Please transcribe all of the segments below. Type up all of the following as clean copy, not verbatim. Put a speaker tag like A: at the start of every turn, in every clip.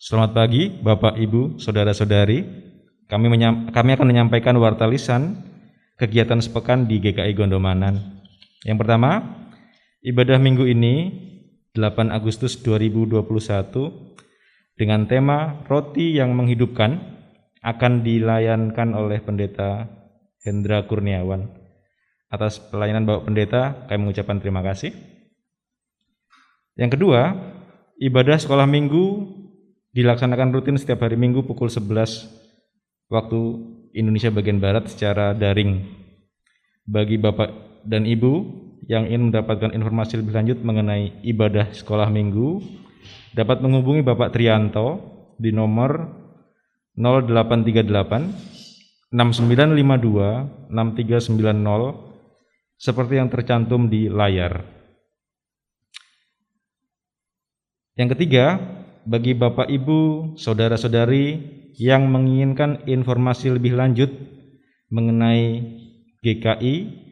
A: Selamat pagi, Bapak, Ibu, Saudara-saudari. Kami akan menyampaikan warta lisan kegiatan sepekan di GKI Gondomanan. Yang pertama, ibadah minggu ini 8 Agustus 2021 dengan tema Roti yang Menghidupkan akan dilayankan oleh Pendeta Hendra Kurniawan. Atas pelayanan Bapak Pendeta, kami mengucapkan terima kasih. Yang kedua, ibadah sekolah minggu dilaksanakan rutin setiap hari Minggu pukul 11 waktu Indonesia bagian Barat secara daring. Bagi Bapak dan Ibu yang ingin mendapatkan informasi lebih lanjut mengenai ibadah sekolah minggu, dapat menghubungi Bapak Trianto di nomor 0838 6952 6390 seperti yang tercantum di layar. Yang ketiga, bagi Bapak, Ibu, Saudara-saudari yang menginginkan informasi lebih lanjut mengenai GKI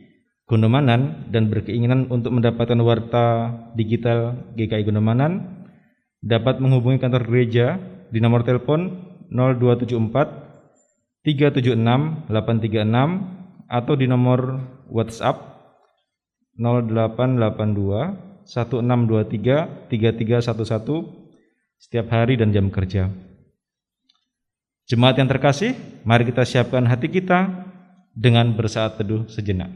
A: Gondomanan dan berkeinginan untuk mendapatkan warta digital GKI Gondomanan, dapat menghubungi kantor gereja di nomor telepon 0274 376 836 atau di nomor WhatsApp 0882 1623 3311 setiap hari dan jam kerja. Jemaat yang terkasih, mari kita siapkan hati kita dengan bersaat teduh sejenak.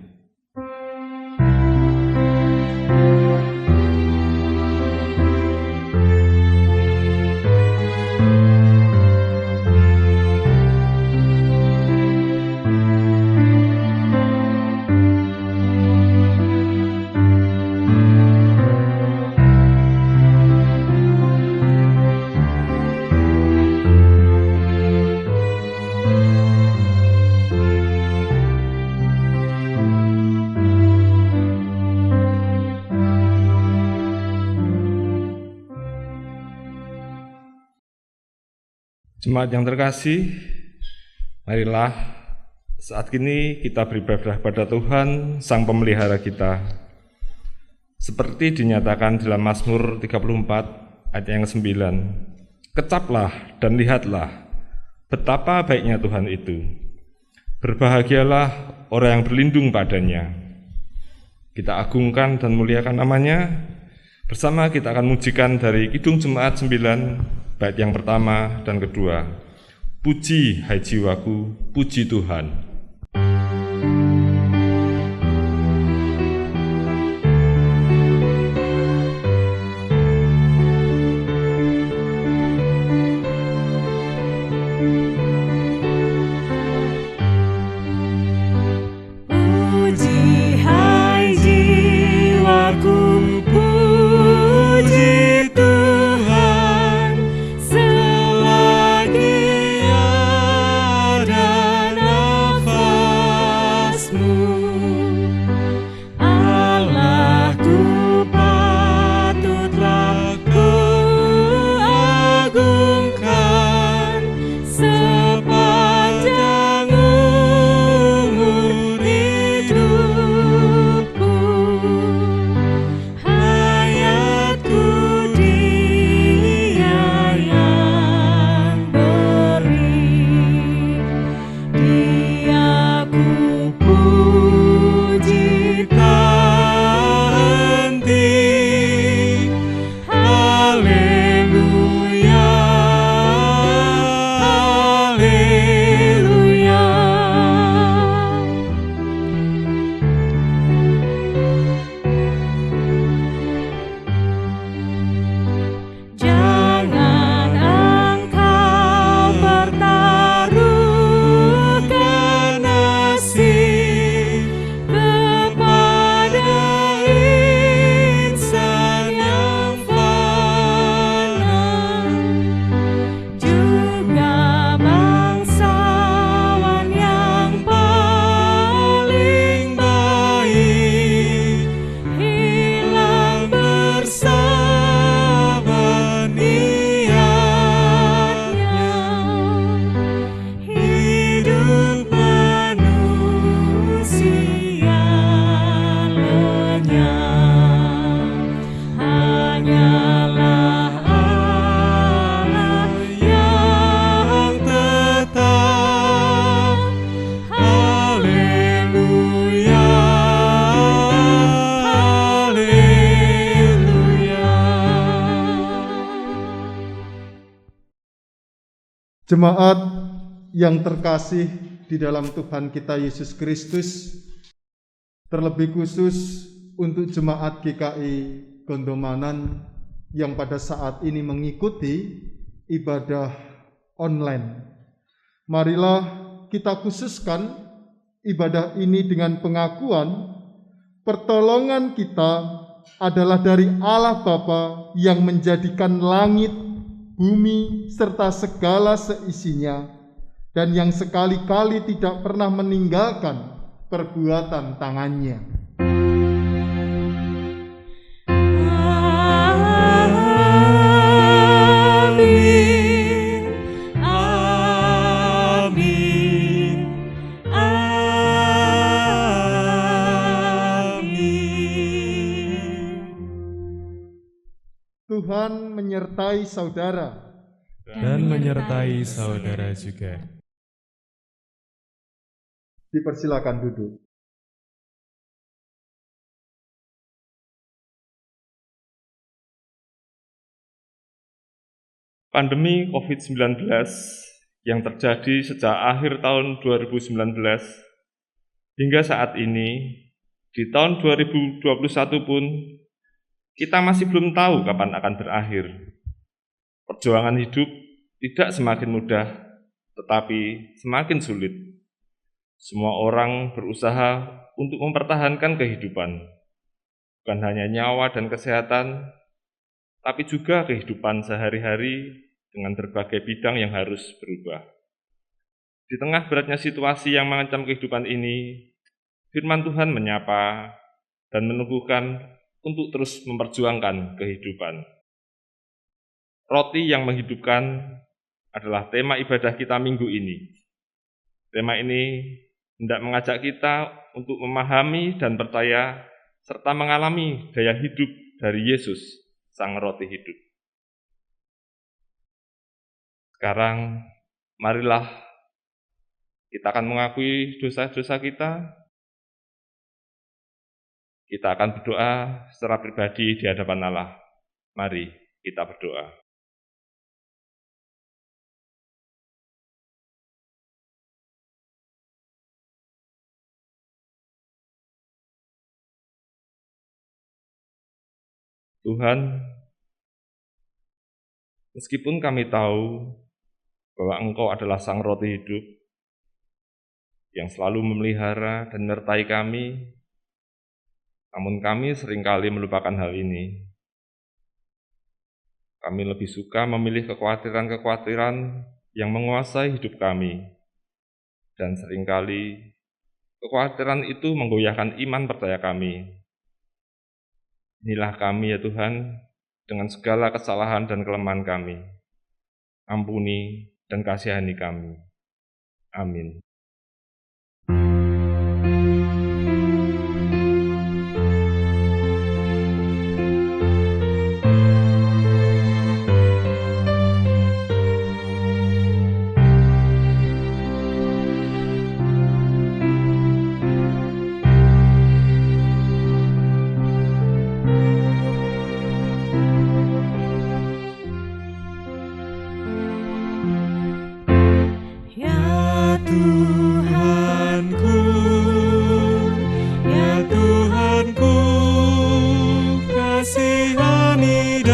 B: Jemaat yang terkasih, marilah saat ini kita beribadah pada Tuhan, Sang Pemelihara kita. Seperti dinyatakan dalam Mazmur 34 ayat yang 9. Kecaplah dan lihatlah betapa baiknya Tuhan itu. Berbahagialah orang yang berlindung padanya. Kita agungkan dan muliakan namanya. Bersama kita akan mujikan dari Kidung Jemaat 9 bait yang pertama dan kedua. Puji hai jiwaku, puji Tuhan.
C: Selagi ada nafas Jemaat yang terkasih di dalam Tuhan kita Yesus Kristus, terlebih khusus untuk jemaat GKI Gondomanan yang pada saat ini mengikuti ibadah online. Marilah kita khususkan ibadah ini dengan pengakuan pertolongan kita adalah dari Allah Bapa yang menjadikan langit, bumi, serta segala seisinya, dan yang sekali-kali tidak pernah meninggalkan perbuatan tangannya. Tuhan menyertai saudara
D: dan menyertai saudara juga.
C: Dipersilakan duduk.
B: Pandemi COVID-19 yang terjadi sejak akhir tahun 2019 hingga saat ini, di tahun 2021 pun, kita masih belum tahu kapan akan berakhir. Perjuangan hidup tidak semakin mudah, tetapi semakin sulit. Semua orang berusaha untuk mempertahankan kehidupan, bukan hanya nyawa dan kesehatan, tapi juga kehidupan sehari-hari dengan berbagai bidang yang harus berubah. Di tengah beratnya situasi yang mengancam kehidupan ini, firman Tuhan menyapa dan menumbuhkan untuk terus memperjuangkan kehidupan. Roti yang menghidupkan adalah tema ibadah kita minggu ini. Tema ini hendak mengajak kita untuk memahami dan percaya serta mengalami daya hidup dari Yesus, Sang Roti Hidup. Sekarang, marilah kita akan mengakui dosa-dosa kita. Kita akan berdoa secara pribadi di hadapan Allah. Mari kita berdoa. Tuhan, meskipun kami tahu bahwa Engkau adalah Sang Roti Hidup yang selalu memelihara dan menyertai kami, namun kami seringkali melupakan hal ini. Kami lebih suka memilih kekhawatiran-kekhawatiran yang menguasai hidup kami. Dan seringkali kekhawatiran itu menggoyahkan iman percaya kami. Inilah kami ya Tuhan, dengan segala kesalahan dan kelemahan kami. Ampuni dan kasihani kami. Amin.
D: Kasihani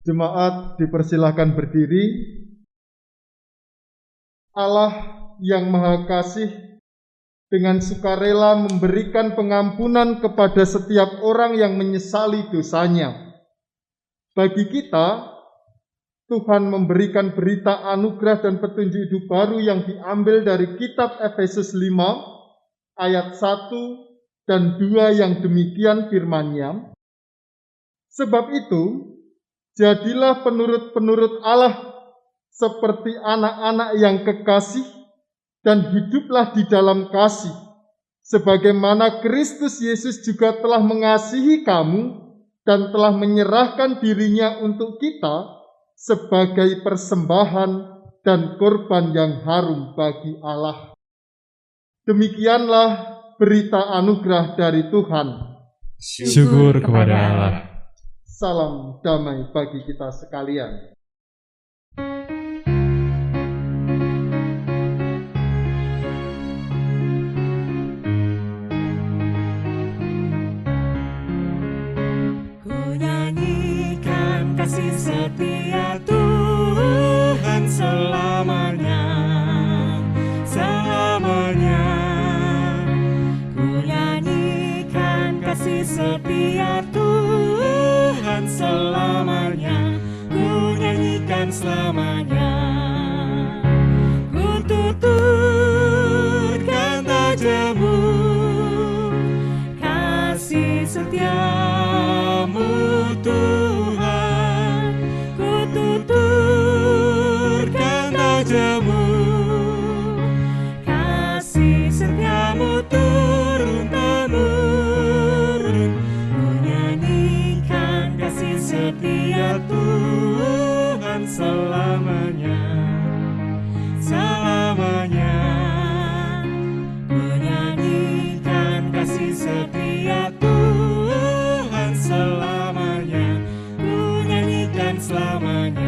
C: Jemaat dipersilakan berdiri. Allah yang Maha Kasih dengan sukarela memberikan pengampunan kepada setiap orang yang menyesali dosanya. Bagi kita, Tuhan memberikan berita anugerah dan petunjuk hidup baru yang diambil dari kitab Efesus 5 ayat 1 dan 2 yang demikian firman-Nya. Sebab itu, jadilah penurut-penurut Allah seperti anak-anak yang kekasih dan hiduplah di dalam kasih, sebagaimana Kristus Yesus juga telah mengasihi kamu dan telah menyerahkan dirinya untuk kita sebagai persembahan dan korban yang harum bagi Allah. Demikianlah berita anugerah dari Tuhan.
D: Syukur kepada Allah.
C: Salam damai bagi kita sekalian.
E: Kasih setia Tuhan selamanya, selamanya. Ku nyanyikan kasih setia Tuhan selamanya, ku nyanyikan selamanya. Ku tuturkan tajamu, kasih setiamu Tuhan. Tuturkan tajamu, kasih setiamu turun-temurun. Ku nyanyikan kasih setia Tuhan selamanya, selamanya. Ku nyanyikan kasih setia Tuhan selamanya, ku nyanyikan selamanya.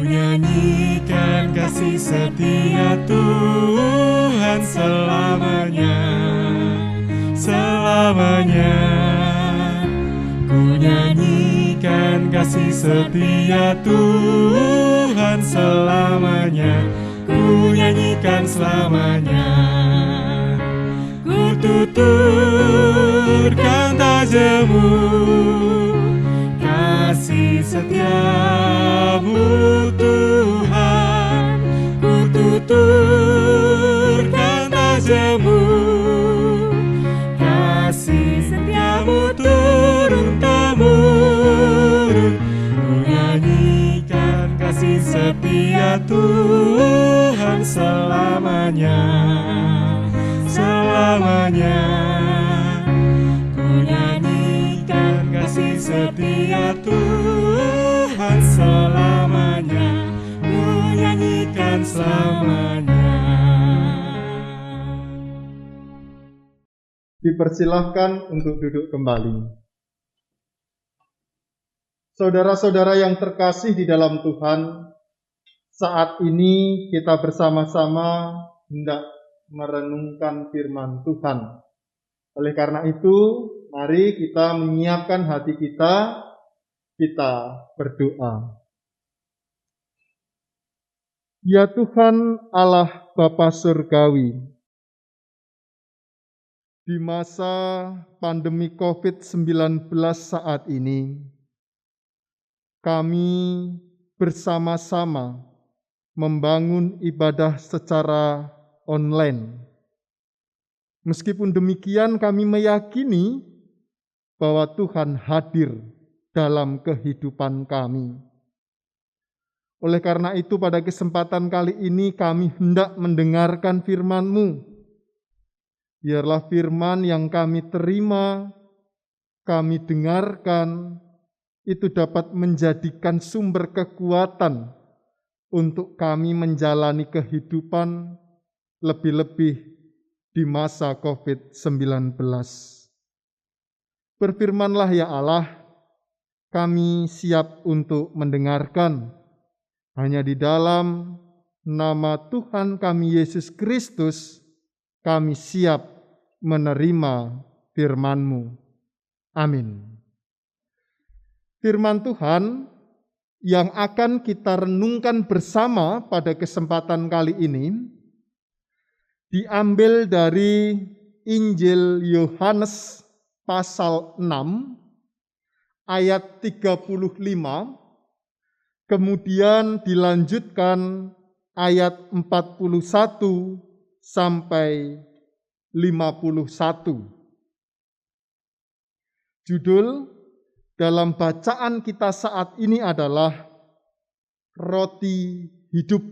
E: Nyanyikan kasih setia Tuhan selamanya, selamanya. Ku nyanyikan kasih setia Tuhan selamanya, ku nyanyikan selamanya. Ku tuturkan tajamu, kasih setiamu Tuhan. Ku tuturkan tajamu, kasih setiamu turun-temurun. Ku nyanyikan kasih setia Tuhan selamanya, selamanya. Ku nyanyikan kasih setia Tuhan selamanya, ku nyanyikan selamanya.
C: Dipersilahkan untuk duduk kembali. Saudara-saudara yang terkasih di dalam Tuhan, saat ini kita bersama-sama hendak merenungkan firman Tuhan. Oleh karena itu, mari kita menyiapkan hati kita berdoa. Ya Tuhan Allah Bapa Surgawi, di masa pandemi COVID-19 saat ini, kami bersama-sama membangun ibadah secara online. Meskipun demikian, kami meyakini bahwa Tuhan hadir dalam kehidupan kami. Oleh karena itu, pada kesempatan kali ini kami hendak mendengarkan firman-Mu. Biarlah firman yang kami terima, kami dengarkan, itu dapat menjadikan sumber kekuatan untuk kami menjalani kehidupan, lebih-lebih di masa COVID-19. Berfirmanlah ya Allah, kami siap untuk mendengarkan. Hanya di dalam nama Tuhan kami Yesus Kristus, kami siap menerima firman-Mu. Amin. Firman Tuhan yang akan kita renungkan bersama pada kesempatan kali ini diambil dari Injil Yohanes pasal 6 ayat 35, kemudian dilanjutkan ayat 41 sampai 51. Judul dalam bacaan kita saat ini adalah Roti Hidup.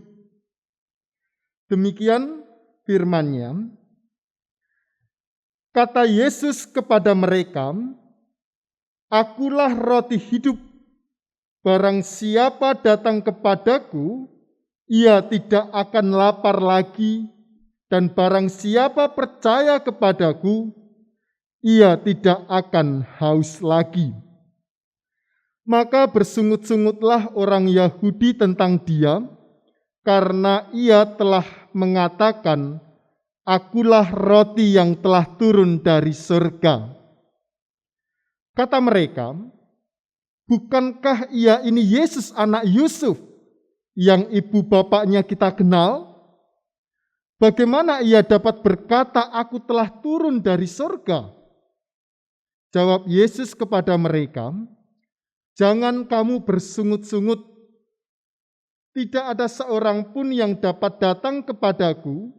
C: Demikian firman-Nya. Kata Yesus kepada mereka, "Akulah roti hidup. Barang siapa datang kepadaku, ia tidak akan lapar lagi, dan barang siapa percaya kepadaku, ia tidak akan haus lagi." Maka bersungut-sungutlah orang Yahudi tentang Dia, karena Ia telah mengatakan, "Akulah roti yang telah turun dari surga." Kata mereka, "Bukankah Ia ini Yesus anak Yusuf, yang ibu bapaknya kita kenal? Bagaimana Ia dapat berkata, 'Aku telah turun dari surga'?" Jawab Yesus kepada mereka, "Jangan kamu bersungut-sungut. Tidak ada seorang pun yang dapat datang kepadaku,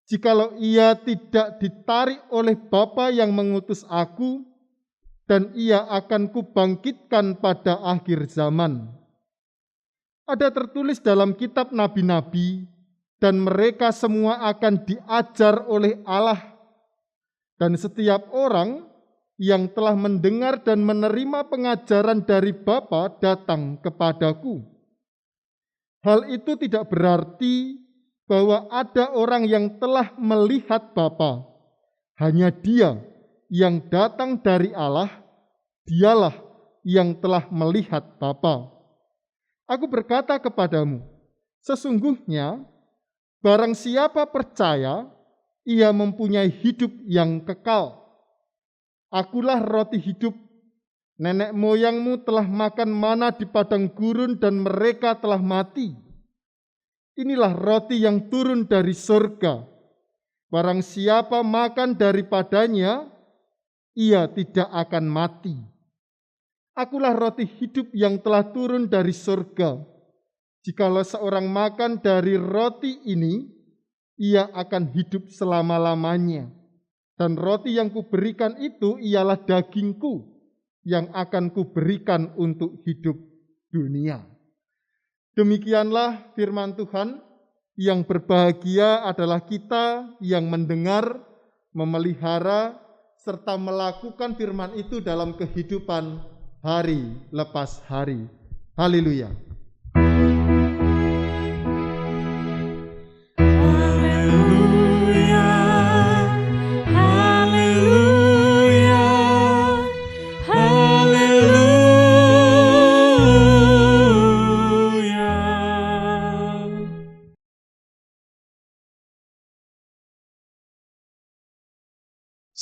C: jikalau ia tidak ditarik oleh Bapa yang mengutus aku, dan ia akan kubangkitkan pada akhir zaman. Ada tertulis dalam kitab nabi-nabi, dan mereka semua akan diajar oleh Allah. Dan setiap orang yang telah mendengar dan menerima pengajaran dari Bapa datang kepadaku. Hal itu tidak berarti bahwa ada orang yang telah melihat Bapa. Hanya Dia yang datang dari Allah, Dialah yang telah melihat Bapa. Aku berkata kepadamu, sesungguhnya barang siapa percaya, ia mempunyai hidup yang kekal. Akulah roti hidup. Nenek moyangmu telah makan mana di padang gurun dan mereka telah mati. Inilah roti yang turun dari surga. Barang siapa makan daripadanya, ia tidak akan mati. Akulah roti hidup yang telah turun dari surga. Jikalau seorang makan dari roti ini, ia akan hidup selama-lamanya. Dan roti yang kuberikan itu ialah dagingku yang akan kuberikan untuk hidup dunia." Demikianlah firman Tuhan. Yang berbahagia adalah kita yang mendengar, memelihara, serta melakukan firman itu dalam kehidupan hari lepas hari. Haleluya.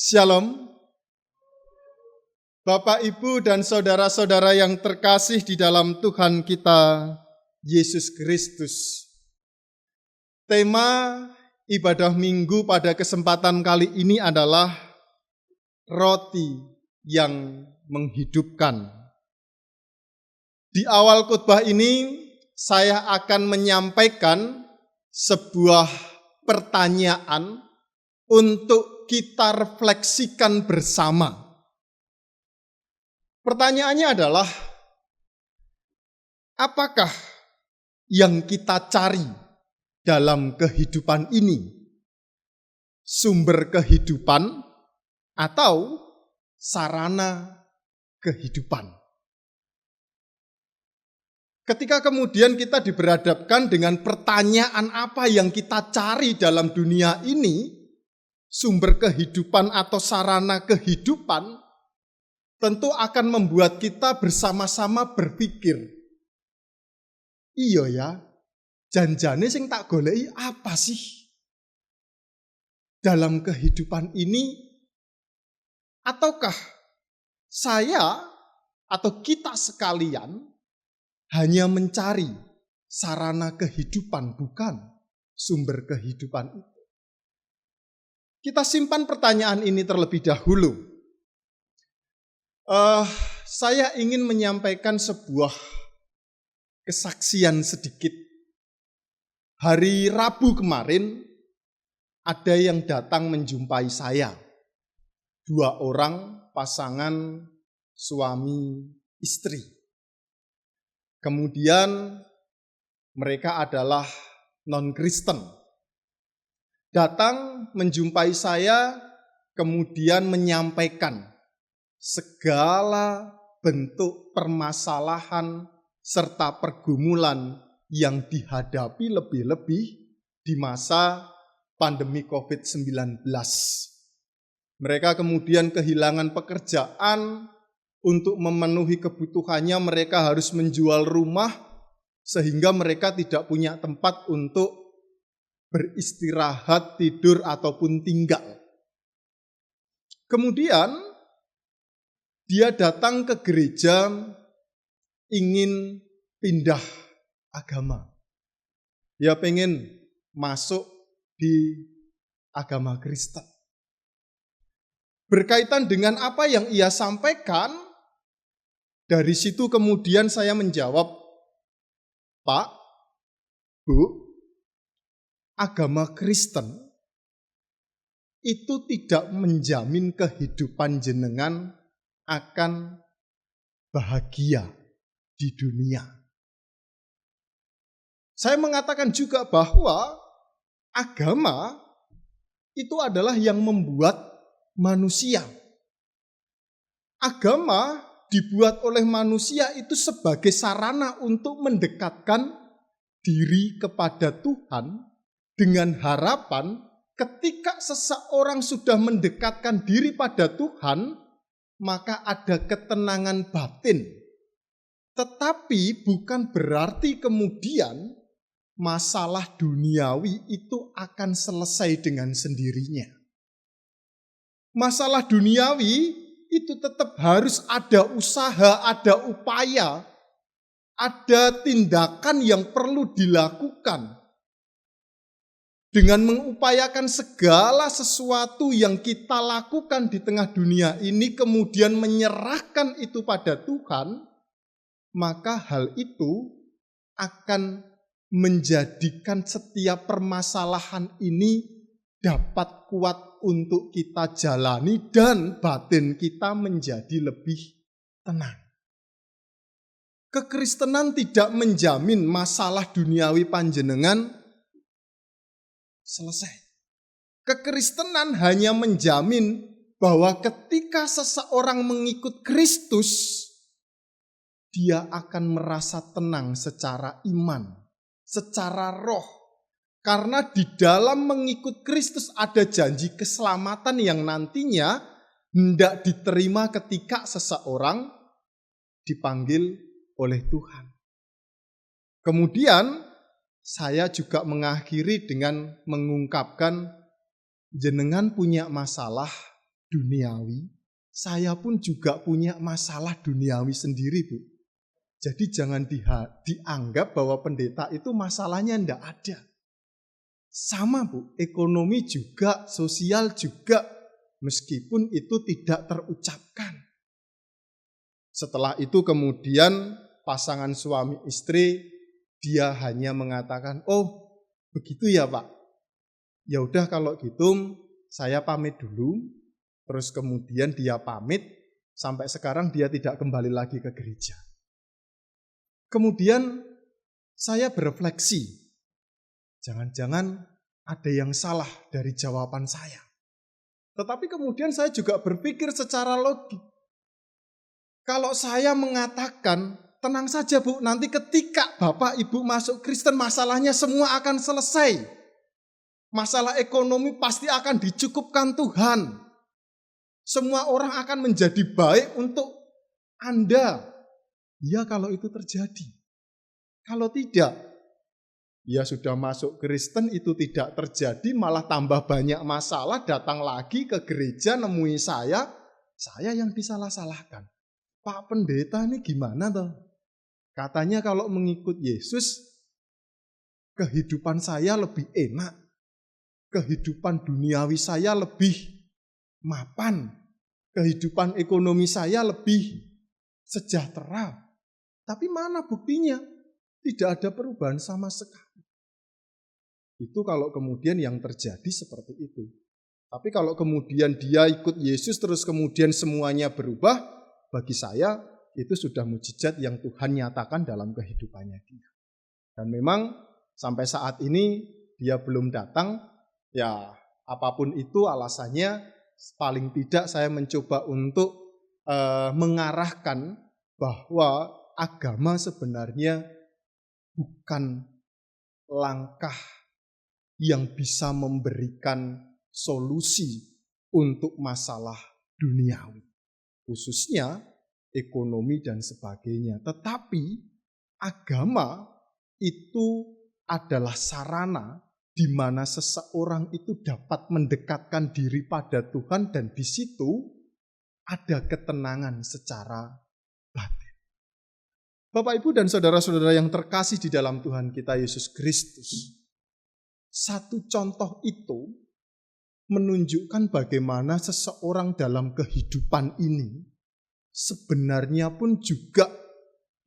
C: Shalom, Bapak, Ibu, dan saudara-saudara yang terkasih di dalam Tuhan kita, Yesus Kristus. Tema ibadah minggu pada kesempatan kali ini adalah roti yang menghidupkan. Di awal khotbah ini, saya akan menyampaikan sebuah pertanyaan untuk kita refleksikan bersama. Pertanyaannya adalah, apakah yang kita cari dalam kehidupan ini? Sumber kehidupan atau sarana kehidupan? Ketika kemudian kita diberhadapkan dengan pertanyaan apa yang kita cari dalam dunia ini, sumber kehidupan atau sarana kehidupan, tentu akan membuat kita bersama-sama berpikir, iya ya, janjane sing tak goleki apa sih? Dalam kehidupan ini Ataukah saya atau kita sekalian hanya mencari sarana kehidupan, bukan sumber kehidupan itu? Kita simpan pertanyaan ini terlebih dahulu. Saya ingin menyampaikan sebuah kesaksian sedikit. Hari Rabu kemarin ada yang datang menjumpai saya. 2 orang pasangan suami istri. Kemudian mereka adalah non-Kristen. Datang menjumpai saya, kemudian menyampaikan segala bentuk permasalahan serta pergumulan yang dihadapi lebih-lebih di masa pandemi COVID-19. Mereka kemudian kehilangan pekerjaan, untuk memenuhi kebutuhannya mereka harus menjual rumah sehingga mereka tidak punya tempat untuk beristirahat, tidur ataupun tinggal. Kemudian dia datang ke gereja ingin pindah agama. Dia pengen masuk di agama Kristen. Berkaitan dengan apa yang ia sampaikan, dari situ kemudian saya menjawab, Pak, Bu, agama Kristen itu tidak menjamin kehidupan jenengan akan bahagia di dunia. Saya mengatakan juga bahwa agama itu adalah yang membuat manusia. Agama dibuat oleh manusia itu sebagai sarana untuk mendekatkan diri kepada Tuhan dengan harapan ketika seseorang sudah mendekatkan diri pada Tuhan, maka ada ketenangan batin. Tetapi bukan berarti kemudian masalah duniawi itu akan selesai dengan sendirinya. Masalah duniawi itu tetap harus ada usaha, ada upaya, ada tindakan yang perlu dilakukan. Dengan mengupayakan segala sesuatu yang kita lakukan di tengah dunia ini, kemudian menyerahkan itu pada Tuhan, maka hal itu akan menjadikan setiap permasalahan ini dapat kuat untuk kita jalani dan batin kita menjadi lebih tenang. Kekristenan tidak menjamin masalah duniawi panjenengan selesai. Kekristenan hanya menjamin bahwa ketika seseorang mengikut Kristus, dia akan merasa tenang secara iman, secara roh. Karena di dalam mengikut Kristus ada janji keselamatan yang nantinya hendak diterima ketika seseorang dipanggil oleh Tuhan. Kemudian saya juga mengakhiri dengan mengungkapkan jenengan punya masalah duniawi, saya pun juga punya masalah duniawi sendiri, Bu. Jadi jangan dianggap bahwa pendeta itu masalahnya enggak ada. Sama, Bu, ekonomi juga, sosial juga, meskipun itu tidak terucapkan. Setelah itu kemudian pasangan suami istri, dia hanya mengatakan, oh begitu ya Pak. Ya udah kalau gitu saya pamit dulu. Terus kemudian dia pamit, sampai sekarang dia tidak kembali lagi ke gereja. Kemudian saya berefleksi, jangan-jangan ada yang salah dari jawaban saya. Tetapi kemudian saya juga berpikir secara logik. Kalau saya mengatakan, tenang saja Bu, nanti ketika Bapak Ibu masuk Kristen masalahnya semua akan selesai. Masalah ekonomi pasti akan dicukupkan Tuhan. Semua orang akan menjadi baik untuk Anda. Ya kalau itu terjadi. Kalau tidak, ya sudah masuk Kristen itu tidak terjadi, malah tambah banyak masalah, datang lagi ke gereja nemui saya, saya yang disalah-salahkan. Pak Pendeta ini gimana toh? Katanya kalau mengikut Yesus, kehidupan saya lebih enak. Kehidupan duniawi saya lebih mapan. Kehidupan ekonomi saya lebih sejahtera. Tapi mana buktinya? Tidak ada perubahan sama sekali. Itu kalau kemudian yang terjadi seperti itu. Tapi kalau kemudian dia ikut Yesus terus kemudian semuanya berubah, bagi saya itu sudah mukjizat yang Tuhan nyatakan dalam kehidupannya dia. Dan memang sampai saat ini dia belum datang, ya apapun itu alasannya, paling tidak saya mencoba untuk mengarahkan bahwa agama sebenarnya bukan langkah yang bisa memberikan solusi untuk masalah duniawi, khususnya ekonomi dan sebagainya. Tetapi agama itu adalah sarana di mana seseorang itu dapat mendekatkan diri pada Tuhan dan di situ ada ketenangan secara batin. Bapak, Ibu, dan saudara-saudara yang terkasih di dalam Tuhan kita Yesus Kristus, satu contoh itu menunjukkan bagaimana seseorang dalam kehidupan ini sebenarnya pun juga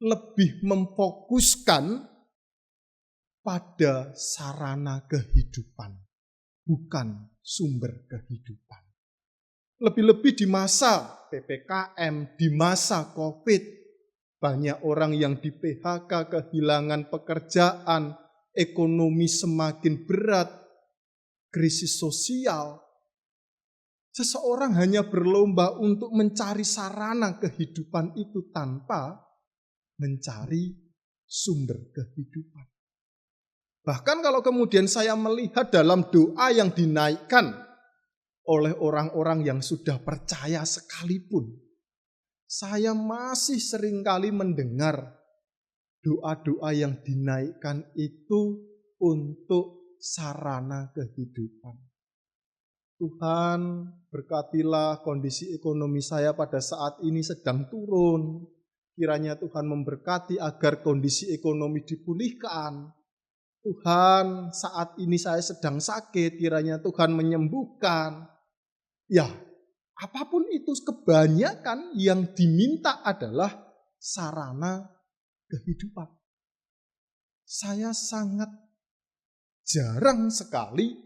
C: lebih memfokuskan pada sarana kehidupan, bukan sumber kehidupan. Lebih-lebih di masa PPKM, di masa COVID, banyak orang yang di PHK, kehilangan pekerjaan, ekonomi semakin berat, krisis sosial. Seseorang hanya berlomba untuk mencari sarana kehidupan itu tanpa mencari sumber kehidupan. Bahkan kalau kemudian saya melihat dalam doa yang dinaikkan oleh orang-orang yang sudah percaya sekalipun, saya masih seringkali mendengar doa-doa yang dinaikkan itu untuk sarana kehidupan. Tuhan, berkatilah kondisi ekonomi saya pada saat ini sedang turun. Kiranya Tuhan memberkati agar kondisi ekonomi dipulihkan. Tuhan, saat ini saya sedang sakit, kiranya Tuhan menyembuhkan. Ya, apapun itu, kebanyakan yang diminta adalah sarana kehidupan. Saya sangat jarang sekali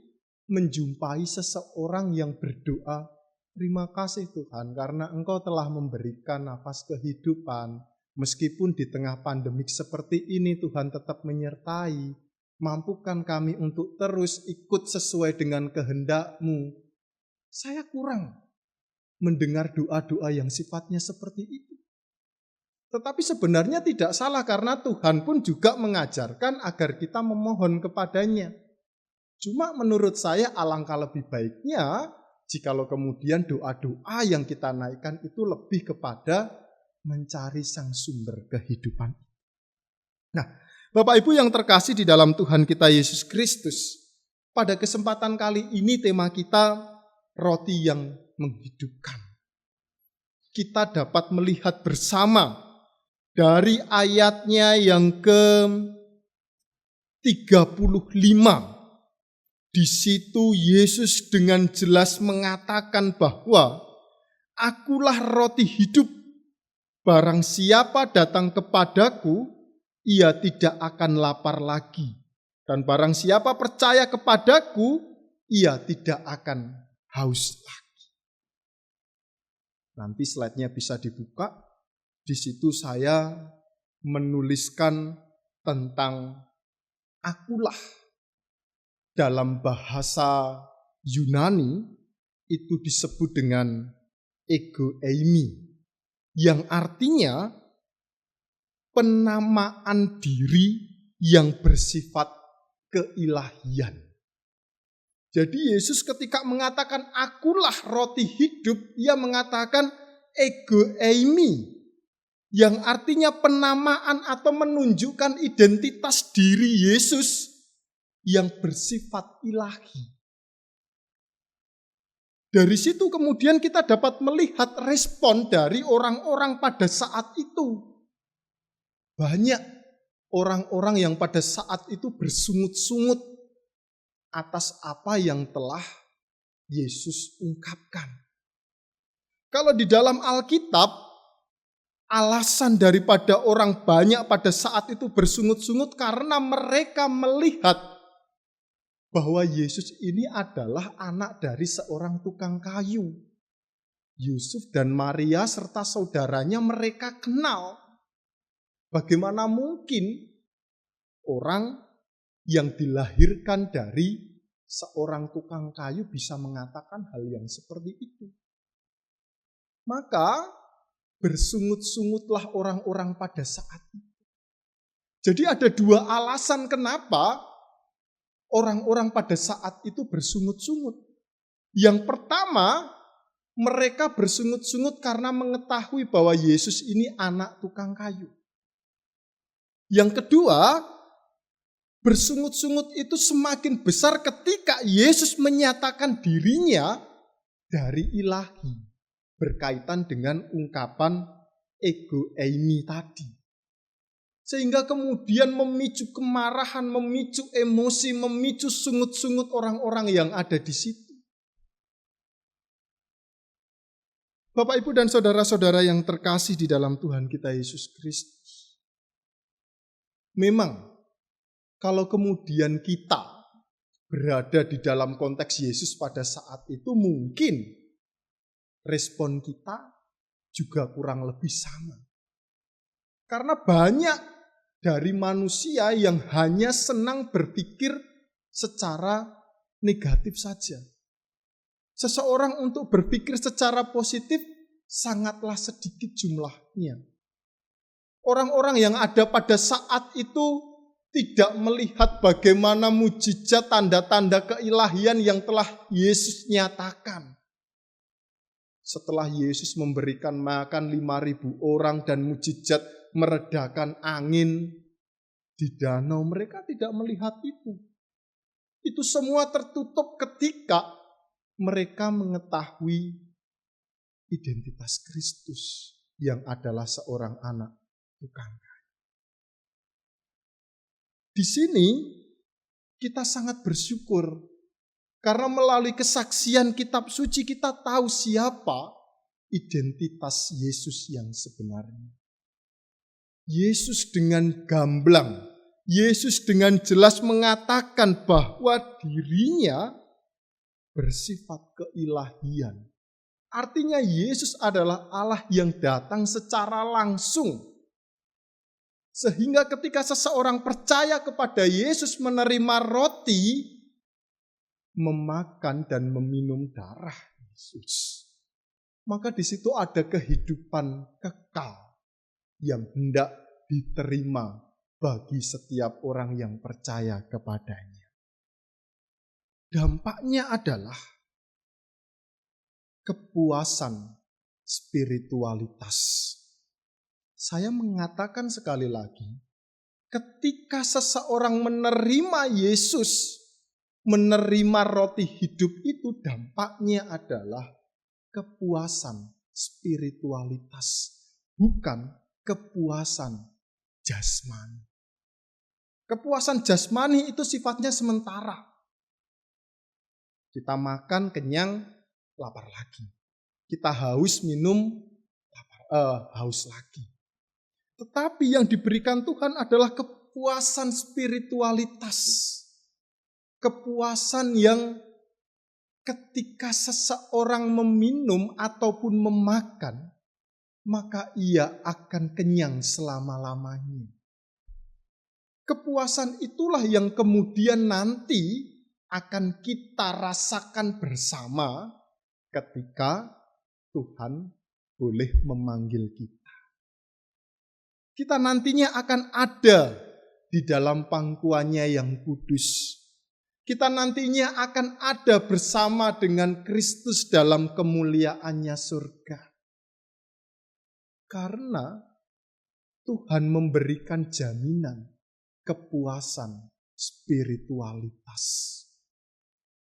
C: menjumpai seseorang yang berdoa, terima kasih Tuhan karena Engkau telah memberikan nafas kehidupan. Meskipun di tengah pandemik seperti ini Tuhan tetap menyertai. Mampukan kami untuk terus ikut sesuai dengan kehendak-Mu. Saya kurang mendengar doa-doa yang sifatnya seperti itu. Tetapi sebenarnya tidak salah karena Tuhan pun juga mengajarkan agar kita memohon kepadanya. Cuma menurut saya alangkah lebih baiknya jikalau kemudian doa-doa yang kita naikkan itu lebih kepada mencari sang sumber kehidupan. Nah, Bapak Ibu yang terkasih di dalam Tuhan kita Yesus Kristus, pada kesempatan kali ini tema kita roti yang menghidupkan. Kita dapat melihat bersama dari ayatnya yang ke-35. Di situ Yesus dengan jelas mengatakan bahwa akulah roti hidup. Barang siapa datang kepadaku, ia tidak akan lapar lagi. Dan barang siapa percaya kepadaku, ia tidak akan haus lagi. Nanti slide-nya bisa dibuka. Di situ saya menuliskan tentang akulah. Dalam bahasa Yunani itu disebut dengan ego eimi, yang artinya penamaan diri yang bersifat keilahian. Jadi Yesus ketika mengatakan akulah roti hidup, ia mengatakan ego eimi, yang artinya penamaan atau menunjukkan identitas diri Yesus yang bersifat ilahi. Dari situ kemudian kita dapat melihat respon dari orang-orang pada saat itu. Banyak orang-orang yang pada saat itu bersungut-sungut atas apa yang telah Yesus ungkapkan. Kalau di dalam Alkitab, alasan daripada orang banyak pada saat itu bersungut-sungut karena mereka melihat bahwa Yesus ini adalah anak dari seorang tukang kayu. Yusuf dan Maria serta saudaranya mereka kenal. Bagaimana mungkin orang yang dilahirkan dari seorang tukang kayu bisa mengatakan hal yang seperti itu? Maka bersungut-sungutlah orang-orang pada saat itu. Jadi ada dua alasan kenapa orang-orang pada saat itu bersungut-sungut. Yang pertama, mereka bersungut-sungut karena mengetahui bahwa Yesus ini anak tukang kayu. Yang kedua, bersungut-sungut itu semakin besar ketika Yesus menyatakan dirinya dari ilahi, berkaitan dengan ungkapan ego eimi tadi. Sehingga kemudian memicu kemarahan, memicu emosi, memicu sungut-sungut orang-orang yang ada di situ. Bapak, Ibu, dan saudara-saudara yang terkasih di dalam Tuhan kita Yesus Kristus. Memang, kalau kemudian kita berada di dalam konteks Yesus pada saat itu, mungkin respon kita juga kurang lebih sama. Karena banyak dari manusia yang hanya senang berpikir secara negatif saja. Seseorang untuk berpikir secara positif sangatlah sedikit jumlahnya. Orang-orang yang ada pada saat itu tidak melihat bagaimana mujizat tanda-tanda keilahian yang telah Yesus nyatakan. Setelah Yesus memberikan makan 5.000 orang dan mujizat meredakan angin di danau, mereka tidak melihat itu. Itu semua tertutup ketika mereka mengetahui identitas Kristus yang adalah seorang anak tukang kayu. Di sini kita sangat bersyukur karena melalui kesaksian kitab suci kita tahu siapa identitas Yesus yang sebenarnya. Yesus dengan gamblang, Yesus dengan jelas mengatakan bahwa dirinya bersifat keilahian. Artinya Yesus adalah Allah yang datang secara langsung. Sehingga ketika seseorang percaya kepada Yesus, menerima roti, memakan dan meminum darah Yesus, maka di situ ada kehidupan kekal yang hendak diterima bagi setiap orang yang percaya kepadanya. Dampaknya adalah kepuasan spiritualitas. Saya mengatakan sekali lagi, ketika seseorang menerima Yesus, menerima roti hidup itu, dampaknya adalah kepuasan spiritualitas, bukan kepuasan jasmani. Kepuasan jasmani itu sifatnya sementara. Kita makan kenyang, lapar lagi. Kita haus, minum, haus lagi. Tetapi yang diberikan Tuhan adalah kepuasan spiritualitas. Kepuasan yang ketika seseorang meminum ataupun memakan, maka ia akan kenyang selama-lamanya. Kepuasan itulah yang kemudian nanti akan kita rasakan bersama ketika Tuhan boleh memanggil kita. Kita nantinya akan ada di dalam pangkuannya yang kudus. Kita nantinya akan ada bersama dengan Kristus dalam kemuliaannya surga. Karena Tuhan memberikan jaminan kepuasan spiritualitas.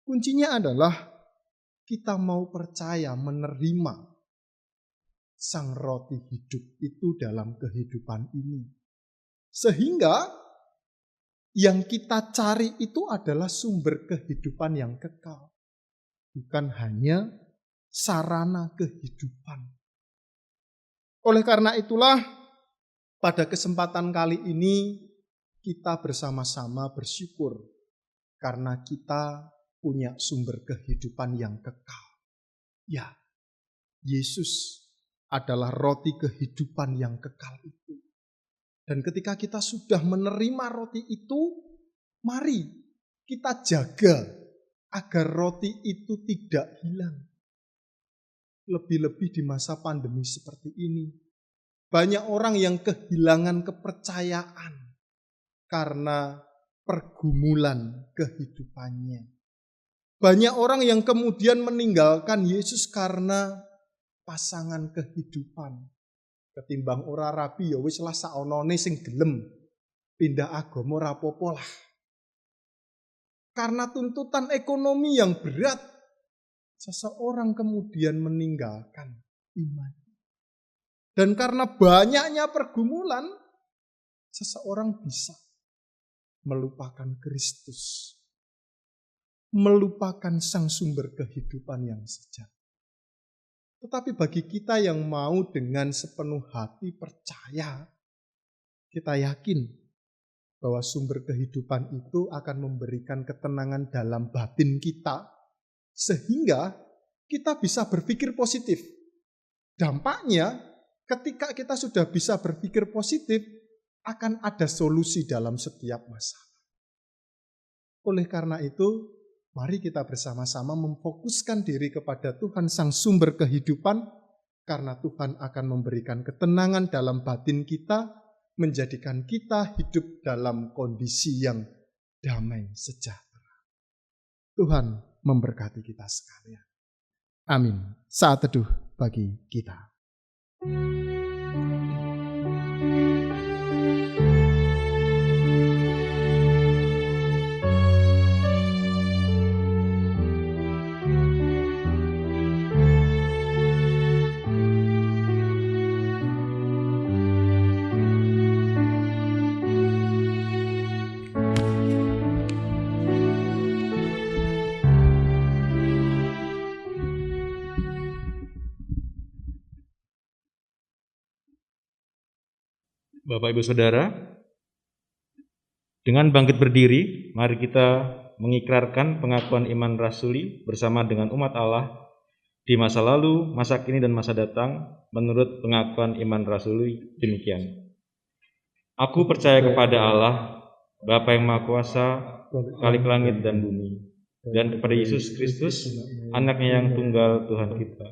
C: Kuncinya adalah kita mau percaya menerima sang roti hidup itu dalam kehidupan ini. Sehingga yang kita cari itu adalah sumber kehidupan yang kekal. Bukan hanya sarana kehidupan. Oleh karena itulah, pada kesempatan kali ini kita bersama-sama bersyukur karena kita punya sumber kehidupan yang kekal. Ya, Yesus adalah roti kehidupan yang kekal itu. Dan ketika kita sudah menerima roti itu, mari kita jaga agar roti itu tidak hilang. Lebih-lebih di masa pandemi seperti ini. Banyak orang yang kehilangan kepercayaan karena pergumulan kehidupannya. Banyak orang yang kemudian meninggalkan Yesus karena pasangan kehidupan. Ketimbang ora rabi ya wis lah saonone sing gelem pindah agama ora apa-apa lah. Karena tuntutan ekonomi yang berat, seseorang kemudian meninggalkan iman. Dan karena banyaknya pergumulan, seseorang bisa melupakan Kristus. Melupakan sang sumber kehidupan yang sejati. Tetapi bagi kita yang mau dengan sepenuh hati percaya, kita yakin bahwa sumber kehidupan itu akan memberikan ketenangan dalam batin kita, sehingga kita bisa berpikir positif. Dampaknya, ketika kita sudah bisa berpikir positif, akan ada solusi dalam setiap masalah. Oleh karena itu, mari kita bersama-sama memfokuskan diri kepada Tuhan sang sumber kehidupan, karena Tuhan akan memberikan ketenangan dalam batin kita, menjadikan kita hidup dalam kondisi yang damai sejahtera. Tuhan memberkati kita sekalian. Amin. Saat teduh bagi kita.
A: Bapak Ibu Saudara, dengan bangkit berdiri, mari kita mengikrarkan pengakuan iman rasuli bersama dengan umat Allah di masa lalu, masa kini, dan masa datang menurut pengakuan iman rasuli demikian. Aku percaya kepada Allah, Bapa yang Maha Kuasa, Khalik langit dan bumi, dan kepada Yesus Kristus, Anaknya yang tunggal Tuhan kita,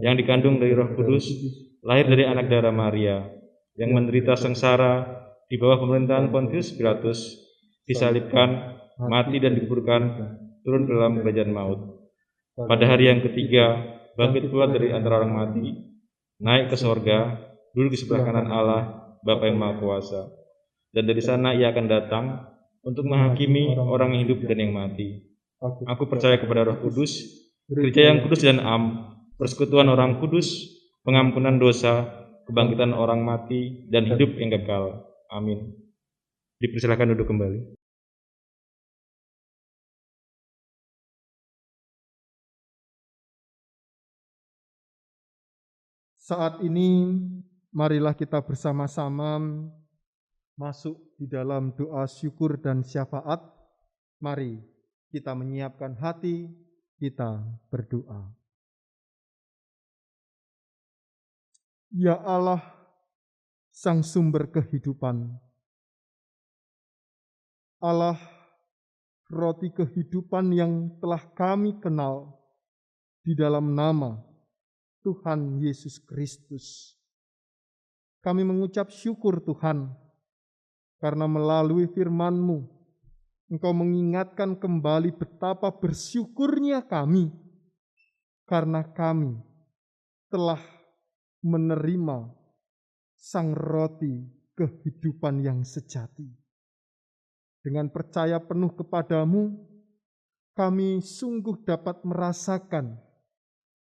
A: yang dikandung dari Roh Kudus, lahir dari anak darah Maria, yang menderita sengsara di bawah pemerintahan Pontius Pilatus, disalibkan, mati dan dikuburkan, turun ke dalam kerajaan maut. Pada hari yang ketiga, bangkit keluar dari antara orang mati, naik ke sorga, duduk di sebelah kanan Allah, Bapa yang Maha Kuasa. Dan dari sana ia akan datang untuk menghakimi orang yang hidup dan yang mati. Aku percaya kepada Roh Kudus, gereja yang kudus dan am, persekutuan orang kudus, pengampunan dosa, kebangkitan orang mati, dan hidup yang kekal. Amin. Dipersilakan duduk kembali.
C: Saat ini, marilah kita bersama-sama masuk di dalam doa syukur dan syafaat. Mari kita menyiapkan hati, kita berdoa. Ya Allah, sang sumber kehidupan, Allah, roti kehidupan yang telah kami kenal di dalam nama Tuhan Yesus Kristus. Kami mengucap syukur Tuhan, karena melalui firman-Mu, Engkau mengingatkan kembali betapa bersyukurnya kami, karena kami telah menerima sang roti kehidupan yang sejati. Dengan percaya penuh kepadamu, kami sungguh dapat merasakan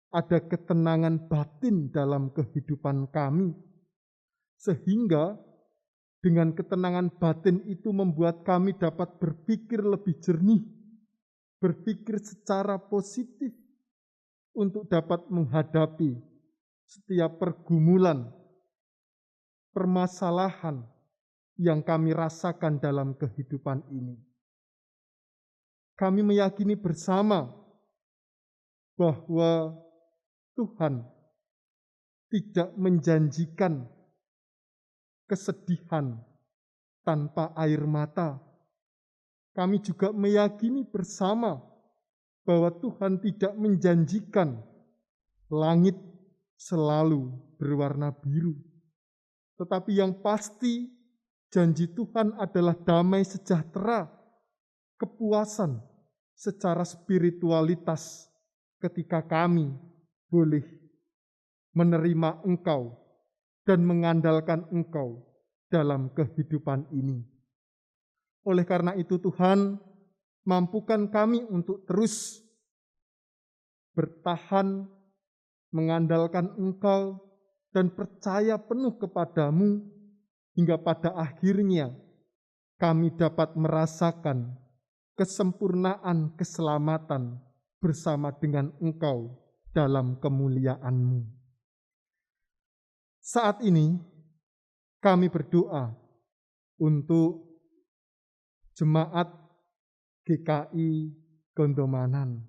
C: ada ketenangan batin dalam kehidupan kami, sehingga dengan ketenangan batin itu membuat kami dapat berpikir lebih jernih, berpikir secara positif untuk dapat menghadapi setiap pergumulan, permasalahan yang kami rasakan dalam kehidupan ini. Kami meyakini bersama bahwa Tuhan tidak menjanjikan kesedihan tanpa air mata. Kami juga meyakini bersama bahwa Tuhan tidak menjanjikan langit selalu berwarna biru. Tetapi yang pasti janji Tuhan adalah damai sejahtera, kepuasan secara spiritualitas ketika kami boleh menerima Engkau dan mengandalkan Engkau dalam kehidupan ini. Oleh karena itu Tuhan, mampukan kami untuk terus bertahan, mengandalkan Engkau, dan percaya penuh kepadamu, hingga pada akhirnya kami dapat merasakan kesempurnaan keselamatan bersama dengan Engkau dalam kemuliaan-Mu. Saat ini kami berdoa untuk jemaat GKI Gondomanan.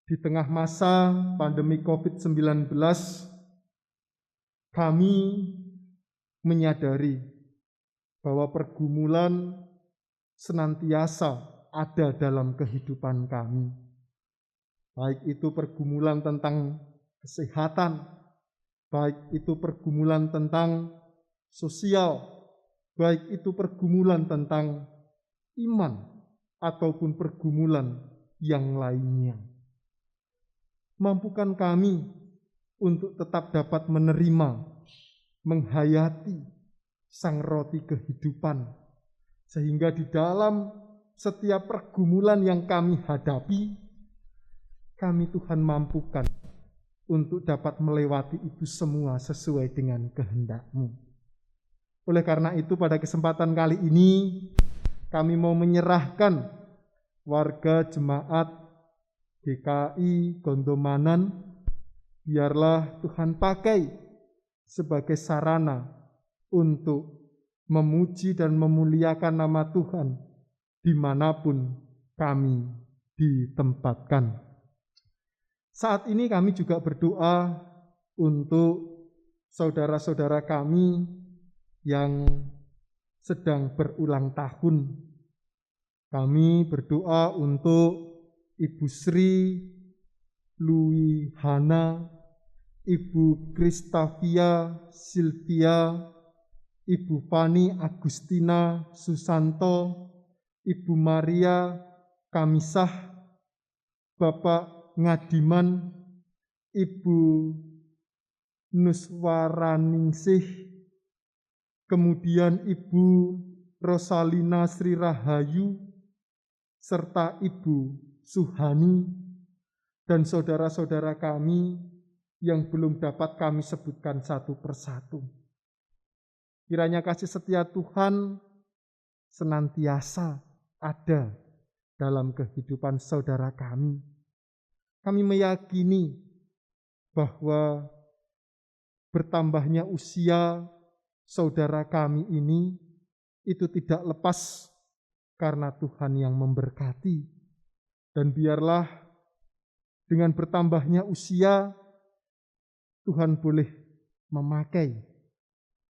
C: Di tengah masa pandemi COVID-19, kami menyadari bahwa pergumulan senantiasa ada dalam kehidupan kami. Baik itu pergumulan tentang kesehatan, baik itu pergumulan tentang sosial, baik itu pergumulan tentang iman, ataupun pergumulan yang lainnya. Mampukan kami untuk tetap dapat menerima, menghayati sang roti kehidupan, sehingga di dalam setiap pergumulan yang kami hadapi, kami Tuhan mampukan untuk dapat melewati itu semua sesuai dengan kehendak-Mu. Oleh karena itu pada kesempatan kali ini kami mau menyerahkan warga jemaat GKI Gondomanan, biarlah Tuhan pakai sebagai sarana untuk memuji dan memuliakan nama Tuhan dimanapun kami ditempatkan. Saat ini kami juga berdoa untuk saudara-saudara kami yang sedang berulang tahun. Kami berdoa untuk Ibu Sri Luihana, Ibu Kristavia Silvia, Ibu Fani Agustina Susanto, Ibu Maria Kamisah, Bapak Ngadiman, Ibu Nuswaraningsih, kemudian Ibu Rosalina Sri Rahayu, serta Ibu Suhani, dan saudara-saudara kami yang belum dapat kami sebutkan satu persatu. Kiranya kasih setia Tuhan senantiasa ada dalam kehidupan saudara kami. Kami meyakini bahwa bertambahnya usia saudara kami ini itu tidak lepas karena Tuhan yang memberkati. Dan biarlah dengan bertambahnya usia, Tuhan boleh memakai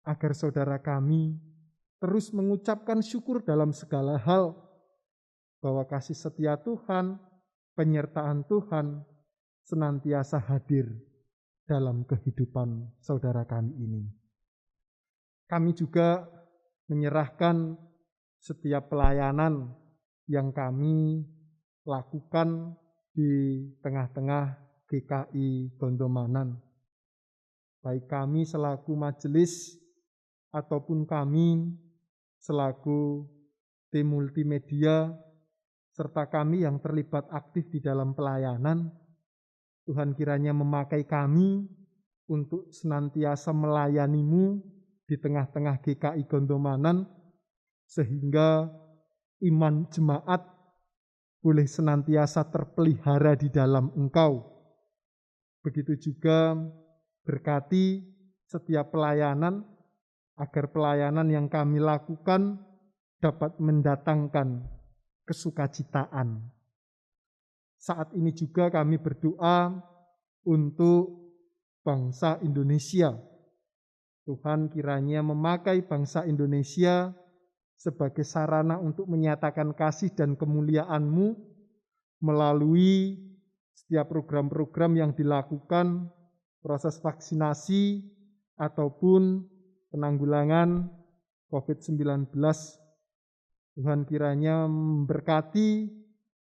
C: agar saudara kami terus mengucapkan syukur dalam segala hal, bahwa kasih setia Tuhan, penyertaan Tuhan senantiasa hadir dalam kehidupan saudara kami ini. Kami juga menyerahkan setiap pelayanan yang kami lakukan di tengah-tengah GKI Gondomanan. Baik kami selaku majelis ataupun kami selaku tim multimedia, serta kami yang terlibat aktif di dalam pelayanan. Tuhan kiranya memakai kami untuk senantiasa melayani-Mu di tengah-tengah GKI Gondomanan, sehingga iman jemaat boleh senantiasa terpelihara di dalam Engkau. Begitu juga berkati setiap pelayanan, agar pelayanan yang kami lakukan dapat mendatangkan kesukacitaan. Saat ini juga kami berdoa untuk bangsa Indonesia. Tuhan kiranya memakai bangsa Indonesia sebagai sarana untuk menyatakan kasih dan kemuliaan-Mu melalui setiap program-program yang dilakukan, proses vaksinasi ataupun penanggulangan COVID-19. Tuhan kiranya memberkati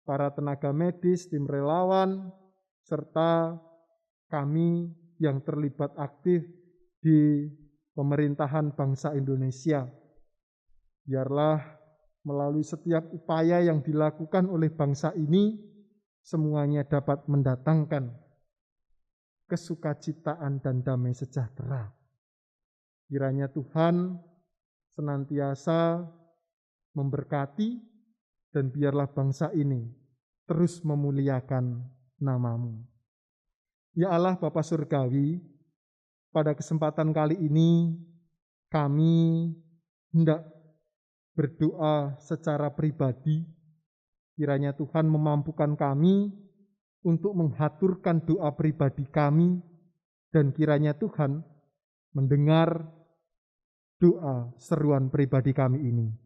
C: para tenaga medis, tim relawan, serta kami yang terlibat aktif di pemerintahan bangsa Indonesia. Biarlah melalui setiap upaya yang dilakukan oleh bangsa ini, semuanya dapat mendatangkan kesukacitaan dan damai sejahtera. Kiranya Tuhan senantiasa memberkati, dan biarlah bangsa ini terus memuliakan nama-Mu. Ya Allah Bapa Surgawi, pada kesempatan kali ini kami hendak berdoa secara pribadi. Kiranya Tuhan memampukan kami untuk menghaturkan doa pribadi kami, dan kiranya Tuhan mendengar doa seruan pribadi kami ini.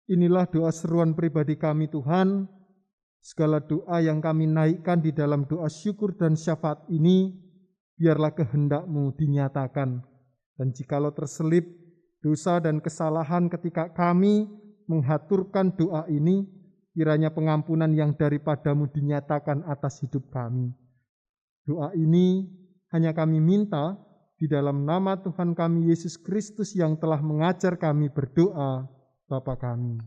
C: Inilah doa seruan pribadi kami Tuhan. Segala doa yang kami naikkan di dalam doa syukur dan syafaat ini, biarlah kehendak-Mu dinyatakan. Dan jikalau terselip dosa dan kesalahan ketika kami menghaturkan doa ini, kiranya pengampunan yang daripada-Mu dinyatakan atas hidup kami. Doa ini hanya kami minta di dalam nama Tuhan kami Yesus Kristus yang telah mengajar kami berdoa, Bapa kami.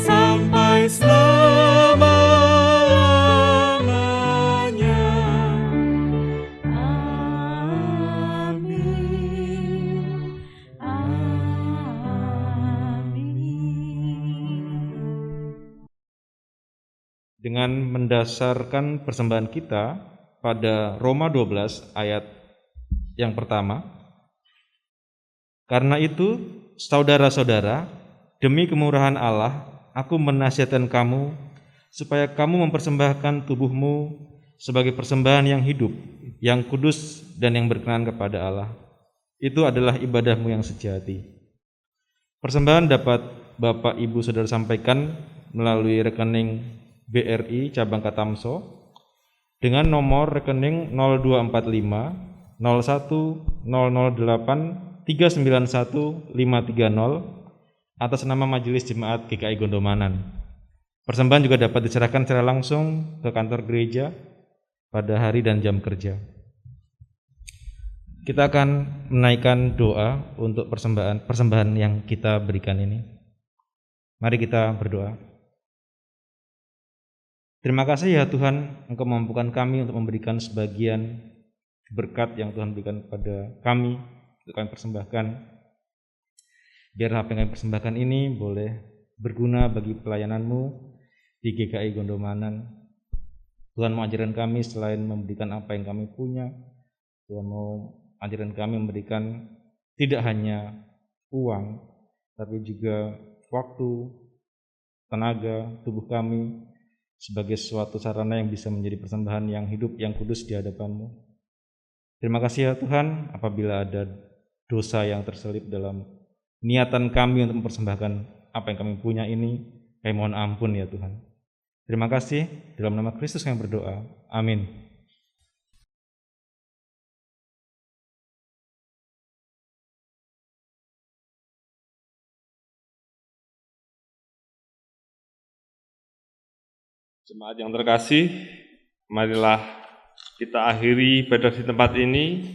E: Sampai selama-lamanya.
A: dengan mendasarkan persembahan kita pada Roma 12 ayat yang pertama. Karena itu, saudara-saudara, demi kemurahan Allah, aku menasihatkan kamu supaya kamu mempersembahkan tubuhmu sebagai persembahan yang hidup, yang kudus dan yang berkenan kepada Allah. Itu adalah ibadahmu yang sejati. Persembahan dapat Bapak Ibu Saudara sampaikan melalui rekening BRI cabang Katamso dengan nomor rekening 0245 01 008 391 530 atas nama Majelis Jemaat GKI Gondomanan. Persembahan juga dapat diserahkan secara langsung ke kantor gereja pada hari dan jam kerja. Kita akan menaikkan doa untuk persembahan yang kita berikan ini. Mari kita berdoa. Terima kasih ya Tuhan, Engkau memampukan kami untuk memberikan sebagian berkat yang Tuhan berikan kepada kami, untuk kami persembahkan. Biar apa yang kami persembahkan ini boleh berguna bagi pelayanan-Mu di GKI Gondomanan. Tuhan mau ajaran kami selain memberikan apa yang kami punya, Tuhan mau ajaran kami memberikan tidak hanya uang, tapi juga waktu, tenaga, tubuh kami sebagai suatu sarana yang bisa menjadi persembahan yang hidup, yang kudus di hadapan-Mu. Terima kasih ya Tuhan, apabila ada dosa yang terselip dalam niatan kami untuk mempersembahkan apa yang kami punya ini, kami mohon ampun ya Tuhan. Terima kasih, dalam nama Kristus kami berdoa. Amin.
B: Jemaat yang terkasih, marilah kita akhiri ibadah di tempat ini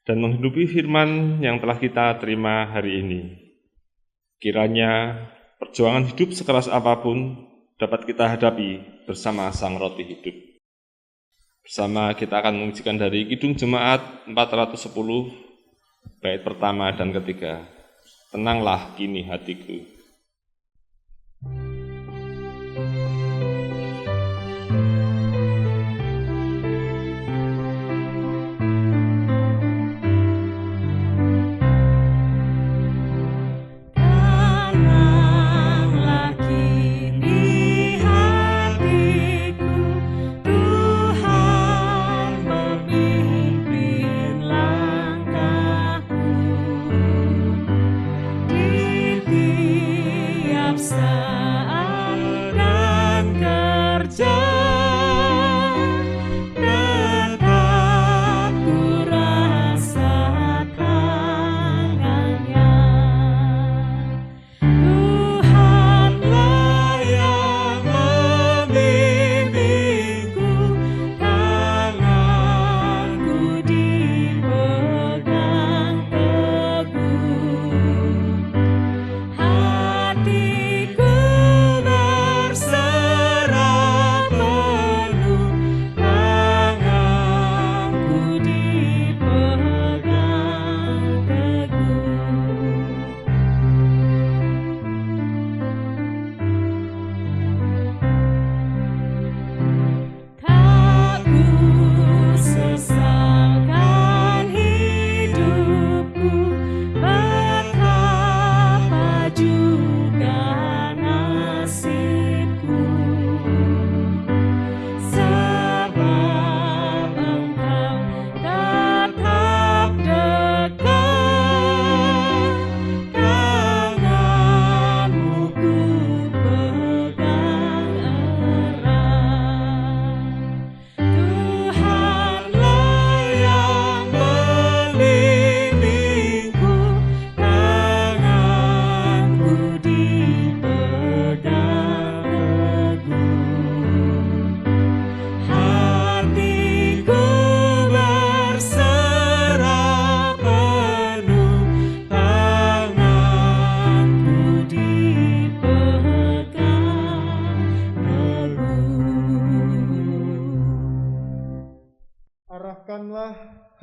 B: dan menghidupi firman yang telah kita terima hari ini. Kiranya perjuangan hidup sekeras apapun dapat kita hadapi bersama Sang Roti Hidup. Bersama kita akan mengujikan dari Kidung Jemaat 410, bait pertama dan ketiga. Tenanglah kini hatiku.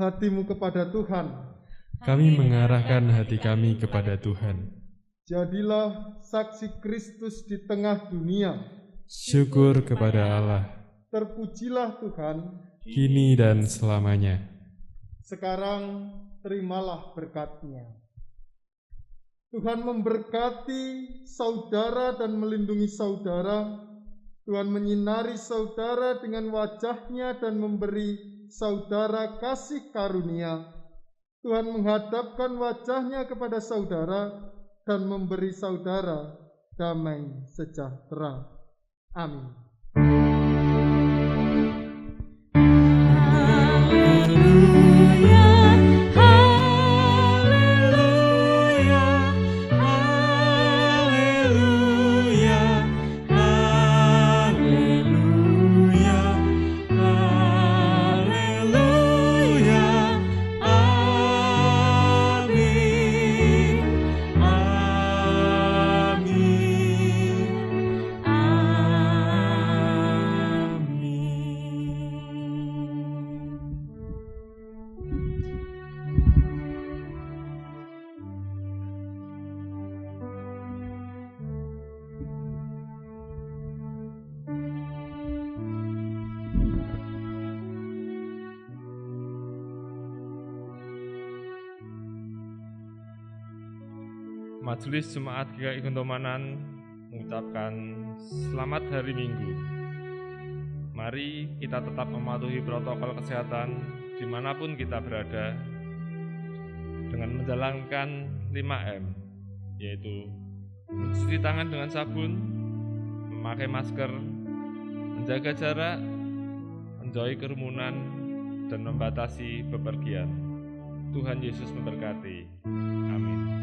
C: Hatimu kepada Tuhan.
D: Kami mengarahkan hati kami kepada Tuhan.
C: Jadilah saksi Kristus di tengah dunia.
D: Syukur kepada Allah,
C: Terpujilah Tuhan.
D: kini dan selamanya.
C: Sekarang terimalah berkat-Nya. Tuhan memberkati saudara dan melindungi saudara. Tuhan menyinari saudara dengan wajah-Nya dan memberi saudara kasih karunia. Tuhan menghadapkan wajah-Nya kepada saudara dan memberi saudara damai sejahtera. Amin.
B: Majelis Jemaat GKI Gondomanan mengucapkan selamat hari Minggu. Mari kita tetap mematuhi protokol kesehatan dimanapun kita berada dengan menjalankan 5M, yaitu mencuci tangan dengan sabun, memakai masker, menjaga jarak, menjauhi kerumunan, dan membatasi bepergian. Tuhan Yesus memberkati. Amin.